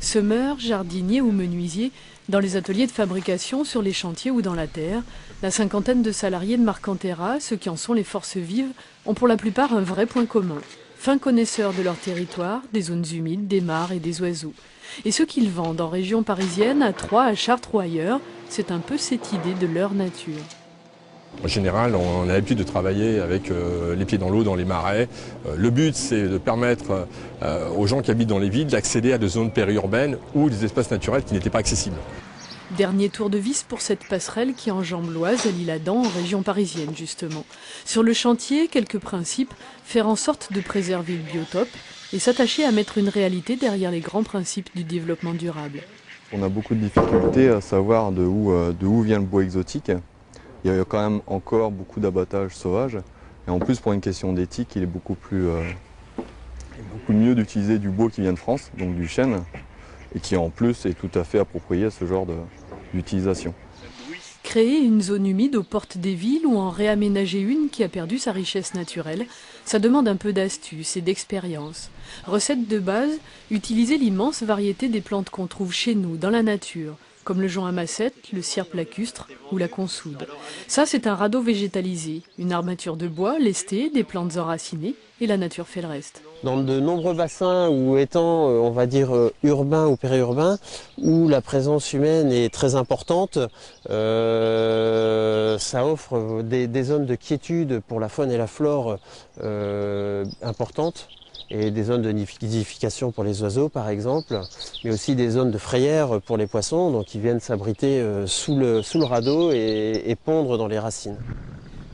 Semeurs, jardiniers ou menuisiers, dans les ateliers de fabrication, sur les chantiers ou dans la terre, la cinquantaine de salariés de Marcantera, ceux qui en sont les forces vives, ont pour la plupart un vrai point commun. Fins connaisseurs de leur territoire, des zones humides, des mares et des oiseaux. Et ce qu'ils vendent en région parisienne, à Troyes, à Chartres ou ailleurs, c'est un peu cette idée de leur nature. En général, on a l'habitude de travailler avec les pieds dans l'eau, dans les marais. Le but, c'est de permettre aux gens qui habitent dans les villes d'accéder à des zones périurbaines ou des espaces naturels qui n'étaient pas accessibles. Dernier tour de vis pour cette passerelle qui enjambe l'Oise à l'Isle-Adam, en région parisienne justement. Sur le chantier, quelques principes, faire en sorte de préserver le biotope et s'attacher à mettre une réalité derrière les grands principes du développement durable. On a beaucoup de difficultés à savoir de où vient le bois exotique. Il y a quand même encore beaucoup d'abattage sauvage. Et en plus, pour une question d'éthique, il est beaucoup mieux d'utiliser du bois qui vient de France, donc du chêne, et qui en plus est tout à fait approprié à ce genre d'utilisation. Créer une zone humide aux portes des villes ou en réaménager une qui a perdu sa richesse naturelle, ça demande un peu d'astuce et d'expérience. Recette de base, utiliser l'immense variété des plantes qu'on trouve chez nous, dans la nature, comme le jonc à massette, le cierpe lacustre ou la consoude. Ça, c'est un radeau végétalisé, une armature de bois, lestée, des plantes enracinées, et la nature fait le reste. Dans de nombreux bassins ou étangs, on va dire urbains ou périurbains, où la présence humaine est très importante, ça offre des zones de quiétude pour la faune et la flore importantes, et des zones de nidification pour les oiseaux par exemple, mais aussi des zones de frayère pour les poissons, donc ils viennent s'abriter sous le radeau et pondre dans les racines.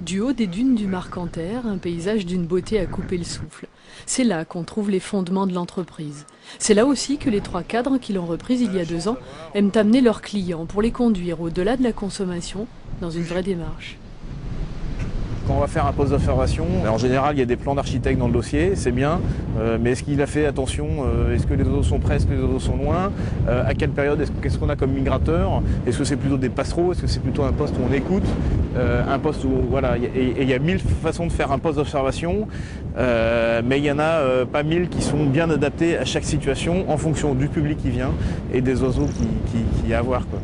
Du haut des dunes du Marcanter, un paysage d'une beauté à couper le souffle. C'est là qu'on trouve les fondements de l'entreprise. C'est là aussi que les 3 cadres qui l'ont reprise il y a 2 ans aiment amener leurs clients pour les conduire au-delà de la consommation dans une vraie démarche. Quand on va faire un poste d'observation, en général il y a des plans d'architecte dans le dossier, c'est bien, mais est-ce qu'il a fait attention, est-ce que les oiseaux sont près, est-ce que les oiseaux sont loin, à quelle période, qu'est-ce qu'on a comme migrateur, est-ce que c'est plutôt des passereaux, est-ce que c'est plutôt un poste où on écoute, un poste où, voilà, et il y a 1000 façons de faire un poste d'observation, mais il y en a pas 1000 qui sont bien adaptés à chaque situation en fonction du public qui vient et des oiseaux qui y a à voir, quoi.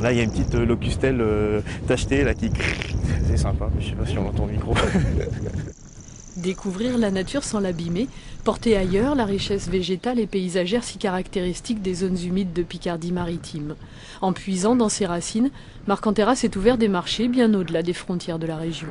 Là, il y a une petite locustelle tachetée là, qui... C'est sympa, mais je sais pas si on entend le micro. Découvrir la nature sans l'abîmer, porter ailleurs la richesse végétale et paysagère si caractéristique des zones humides de Picardie maritime. En puisant dans ses racines, Marcantera s'est ouvert des marchés bien au-delà des frontières de la région.